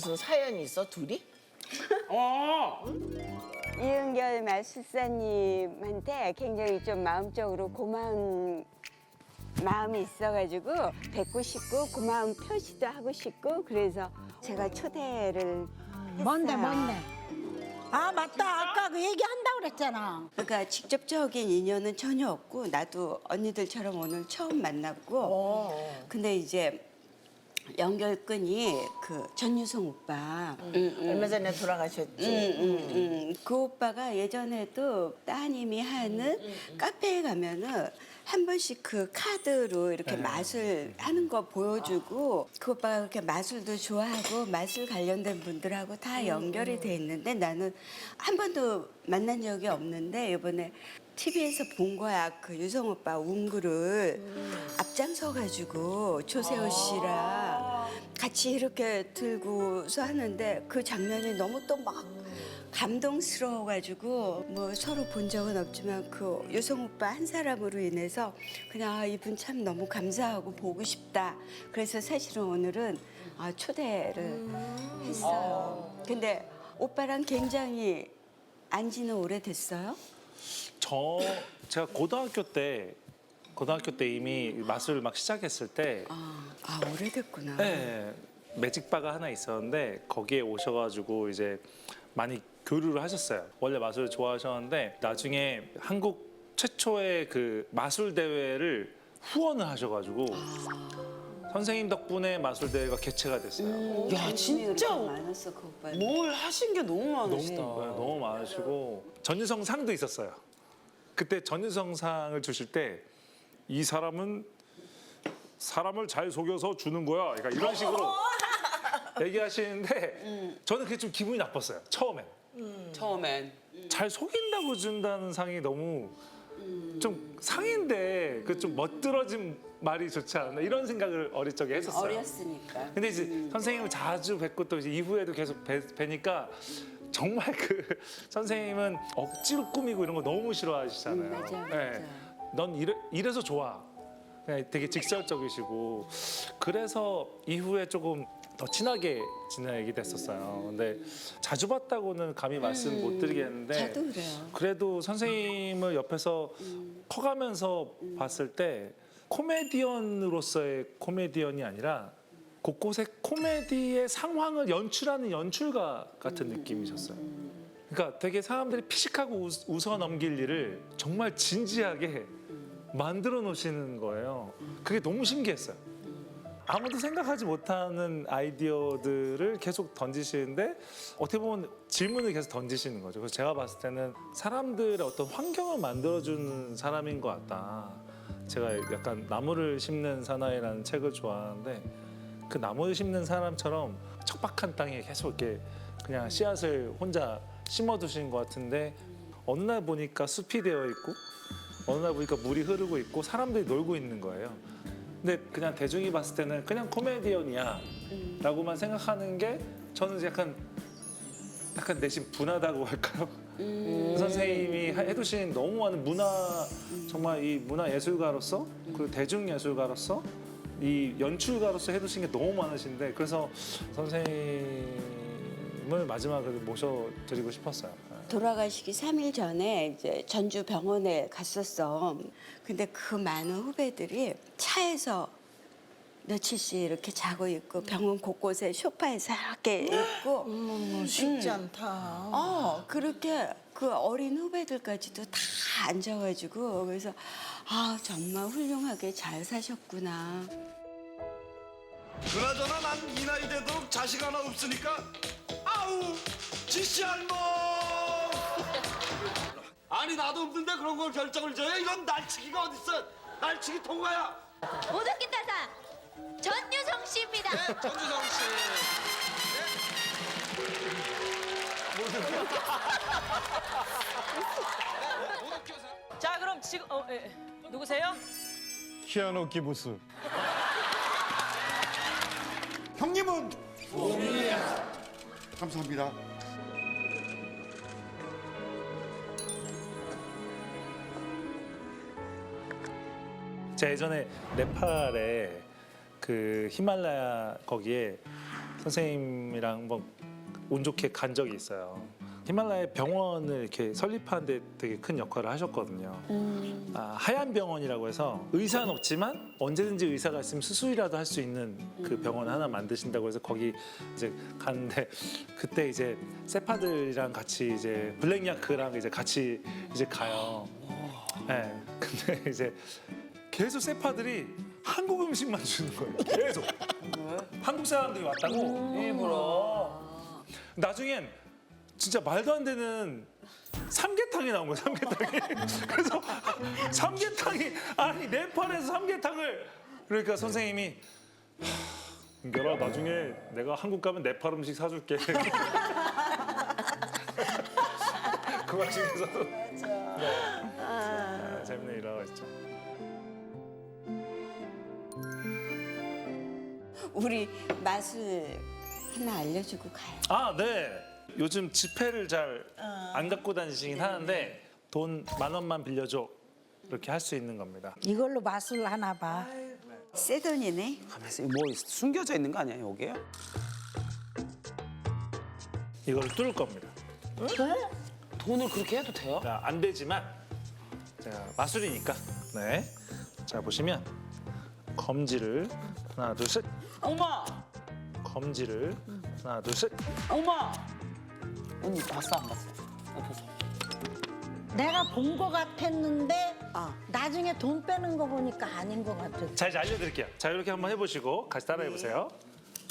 무슨 사연이 있어 둘이? 이은결 마술사님한테 굉장히 좀 마음적으로 고마운 마음이 있어가지고 뵙고 싶고 고마운 표시도 하고 싶고 그래서 제가 초대를 했어요. 뭔데? 아 맞다. 아까 그 얘기한다고 그랬잖아. 그러니까 직접적인 인연은 전혀 없고 나도 언니들처럼 오늘 처음 만났고 근데 이제 연결끈이 그 전유성 오빠 얼마 전에 돌아가셨지. 그 오빠가 예전에도 따님이 하는 카페에 가면은 한 번씩 그 카드로 이렇게 마술 하는 거 보여주고 그 오빠가 그렇게 마술도 좋아하고 마술 관련된 분들하고 다 연결이 돼 있는데 나는 한 번도 만난 적이 없는데 이번에 TV에서 본 거야. 그 유성 오빠 운구를 앞장서 가지고 조세호 씨랑 같이 이렇게 들고서 하는데 그 장면이 너무 또 막 감동스러워가지고 뭐 서로 본 적은 없지만 그 유성 오빠 한 사람으로 인해서 그냥 아, 이분 참 너무 감사하고 보고 싶다. 그래서 사실은 오늘은 초대를 했어요. 근데 오빠랑 굉장히 안 지는 오래됐어요? 제가 고등학교 때 이미 마술을 막 시작했을 때 오래됐구나. 네, 매직바가 하나 있었는데 거기에 오셔가지고 이제 많이 교류를 하셨어요. 원래 마술을 좋아하셨는데 나중에 한국 최초의 그 마술 대회를 후원을 하셔가지고 선생님 덕분에 마술 대회가 개최가 됐어요. 야 진짜 많았어 그 오빠. 뭘 하신 게 너무 많으시다. 너무 많으시고 전유성 상도 있었어요. 그때 전유성 상을 주실 때 이 사람은 사람을 잘 속여서 주는 거야. 그러니까 이런 식으로 얘기하시는데 저는 그게 좀 기분이 나빴어요. 처음엔. 잘 속인다고 준다는 상이 너무 좀 상인데 그 좀 멋들어진 말이 좋지 않나 이런 생각을 어릴 적에 했었어요. 어렸으니까. 근데 이제 선생님을 자주 뵙고 또 이제 이후에도 계속 뵈니까 정말 그 선생님은 억지로 꾸미고 이런 거 너무 싫어하시잖아요. 맞아. 넌 이래서 좋아. 그냥 되게 직설적이시고 그래서 이후에 조금 더 친하게 지내게 됐었어요. 근데 자주 봤다고는 감히 말씀 못 드리겠는데 저도 그래요. 그래도 선생님을 옆에서 커가면서 봤을 때 코미디언으로서의 코미디언이 아니라 곳곳에 코미디의 상황을 연출하는 연출가 같은 느낌이셨어요. 그러니까 되게 사람들이 피식하고 웃어 넘길 일을 정말 진지하게 만들어 놓으시는 거예요. 그게 너무 신기했어요. 아무도 생각하지 못하는 아이디어들을 계속 던지시는데 어떻게 보면 질문을 계속 던지시는 거죠. 그래서 제가 봤을 때는 사람들의 어떤 환경을 만들어주는 사람인 것 같다. 제가 약간 나무를 심는 사나이라는 책을 좋아하는데 그 나무를 심는 사람처럼 척박한 땅에 계속 이렇게 그냥 씨앗을 혼자 심어두신 것 같은데 어느 날 보니까 숲이 되어 있고 어느 날 보니까 물이 흐르고 있고 사람들이 놀고 있는 거예요. 근데 그냥 대중이 봤을 때는 그냥 코미디언이야 라고만 생각하는 게 저는 약간 내심 분하다고 할까요? 선생님이 해두신 너무 많은 문화 정말 이 문화 예술가로서 그리고 대중 예술가로서 이 연출가로서 해두신 게 너무 많으신데 그래서 선생님을 마지막으로 모셔드리고 싶었어요. 돌아가시기 3일 전에 이제 전주 병원에 갔었어. 근데 그 많은 후배들이 차에서 며칠씩 이렇게 자고 있고 병원 곳곳에 소파에서 이렇게 있고 쉽지 않다. 그렇게 그 어린 후배들까지도 다 앉아가지고 그래서 정말 훌륭하게 잘 사셨구나. 그나저나 난 이 나이 돼도 자식 하나 없으니까 아우 지씨 할멈. 아니 나도 없는데 그런 걸 결정을 줘요? 이건 날치기가 어딨어. 날치기 통과야. 모두끼 따사 전유성 씨입니다. 네, 전주성 씨. 자 그럼 지금 누구세요? 키아누 기부스. 형님은 감사합니다. 제가 예전에 네팔에 그 히말라야 거기에 선생님이랑 뭐 운 좋게 간 적이 있어요. 히말라야 병원을 이렇게 설립하는데 되게 큰 역할을 하셨거든요. 하얀 병원이라고 해서 의사는 없지만 언제든지 의사가 있으면 수술이라도 할 수 있는 그 병원 하나 만드신다고 해서 거기 이제 갔는데 그때 이제 세파들이랑 같이 이제 블랙야크랑 이제 같이 이제 가요. 네. 근데 이제 계속 세파들이 한국 음식만 주는 거예요. 계속. 한국 사람들이 왔다고 일부러. 나중엔 진짜 말도 안 되는 삼계탕이 나온 거예요. 삼계탕이. 그래서 삼계탕이 아니 네팔에서 삼계탕을 그러니까 선생님이 은결아 나중에 내가 한국 가면 네팔 음식 사줄게. 그 와중에서도 네. 재밌는 일화가 있죠. 우리 맛을 하나 알려주고 가요. 아, 네. 요즘 지폐를 잘 안 갖고 다니시긴 하는데 돈 10,000원만 빌려줘. 이렇게 할 수 있는 겁니다. 이걸로 맛을 하나 봐. 새 돈이네. 가만있어. 뭐 숨겨져 있는 거 아니야 여기에? 이걸 뚫을 겁니다. 돈을 그렇게 해도 돼요? 자, 안 되지만 제가 마술이니까. 네. 자, 보시면 검지를 하나, 둘, 셋. 어머, 검지를 하나, 둘, 셋. 어머. 언니 봤어 안 봤어? 옆에서. 내가 본 거 같았는데 아. 나중에 돈 빼는 거 보니까 아닌 거 같아. 자, 이제 알려드릴게요. 자, 이렇게 한번 해보시고 같이 따라해보세요.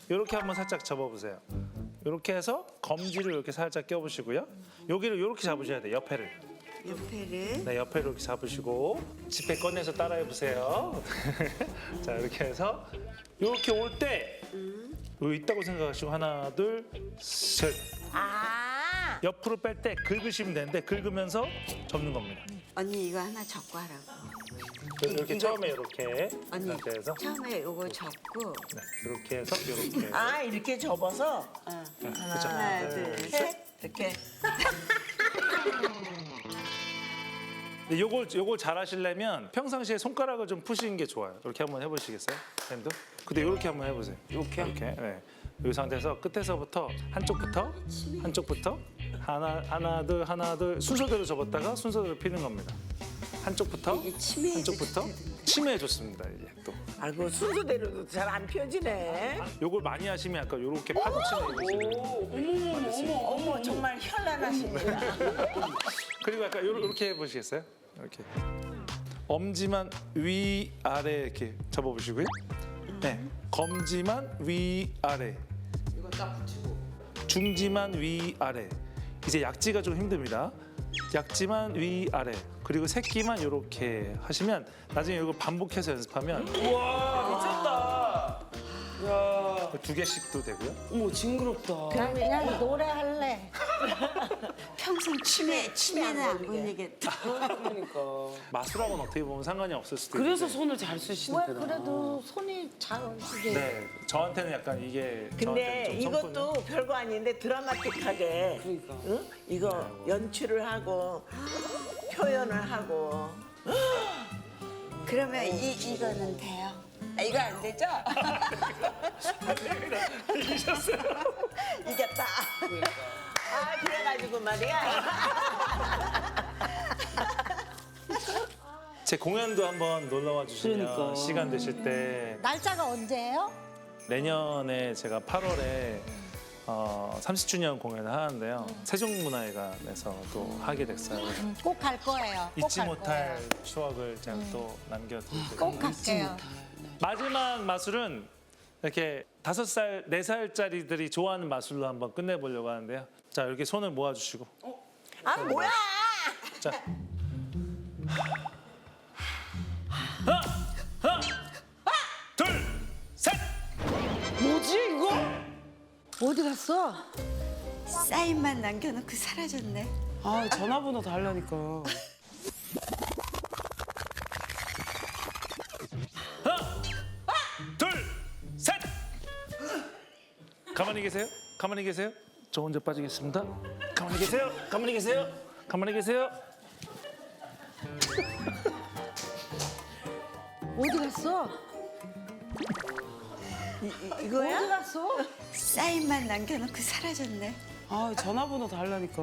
이렇게 한번 살짝 접어보세요. 이렇게 해서 검지를 이렇게 살짝 껴보시고요. 여기를 이렇게 잡으셔야 돼요. 옆에를. 옆에를. 네, 옆에를 이렇게 잡으시고 지폐 꺼내서 따라해보세요. 자, 이렇게 해서 이렇게 올 때 여기 있다고 생각하시고 하나, 둘, 셋. 아, 옆으로 뺄 때 긁으시면 되는데 긁으면서 접는 겁니다. 언니 이거 하나 적고 하라고. 그래서 이렇게 처음에 이렇게 언니 상태에서 처음에 요거 적고 네, 이렇게 해서 이렇게. 아 이렇게 접어서 그렇죠. 하나 둘 셋. 이렇게. 근데 요걸 잘 하시려면 평상시에 손가락을 좀 푸시는 게 좋아요. 이렇게 한번 해보시겠어요? 쌤도? 근데 이렇게 한번 해보세요. 이렇게? 이렇게. 네. 이 상태에서 끝에서부터 한쪽부터 하나 둘 순서대로 접었다가 순서대로 피는 겁니다. 한쪽부터 이게 치매에 치매에 좋습니다. 이게 또 알고 순서대로도 잘 안 펴지네. 요걸 많이 하시면 약간 요렇게 파도 치는 어머 정말 현란하십니다. 그리고 약간 요렇게 해보시겠어요? 이렇게 엄지만 위 아래 이렇게 접어보시고요. 네, 검지만 위 아래. 이거 딱 붙이고. 중지만 위 아래. 이제 약지가 좀 힘듭니다. 약지만 위 아래. 그리고 새끼만 이렇게 하시면 나중에 이거 반복해서 연습하면 우와 미쳤다. 야, 2개씩도 되고요. 어머 징그럽다. 난 그냥 노래할래. 평생 치매는 안 보내겠다. 그러니까. 마술하고는 어떻게 보면 상관이 없을 수도 그래서 있는데. 손을 잘 왜 쓰시는구나. 그래도 손이 잘 이게. 네, 저한테는 약간 이게 근데 저한테는 좀 이것도 별거 아닌데 드라마틱하게 그러니까. 응? 이거 연출을 하고 표현을 하고 그러면 이거는 돼요? 아, 이거 안 되죠? 이기셨어요. 이겼다. 아 그래가지고 말이야. 제 공연도 한번 놀러와 주시면 그러니까. 시간 되실 때 날짜가 언제예요? 내년에 제가 8월에 30주년 공연을 하는데요. 세종문화회관에서 또 하게 됐어요. 그래서 꼭 갈 거예요. 꼭 잊지 갈 못할 거예요. 추억을 제가 또 남겨드리고 꼭 갈게요. 마지막 마술은 이렇게 5살, 4살짜리들이 좋아하는 마술로 한번 끝내보려고 하는데요. 자, 이렇게 손을 모아주시고 아 뭐야? 자, 둘, 셋. 뭐지 이거? 어디 갔어? 사인만 남겨놓고 사라졌네. 아 전화번호 달라니까. 둘, 셋. 가만히 계세요. 가만히 계세요. 저 혼자 빠지겠습니다. 가만히 계세요. 가만히 계세요. 가만히 계세요. 어디 갔어? 이거야? 어디 갔어? 사인만 남겨놓고 사라졌네. 아 전화번호 달라니까.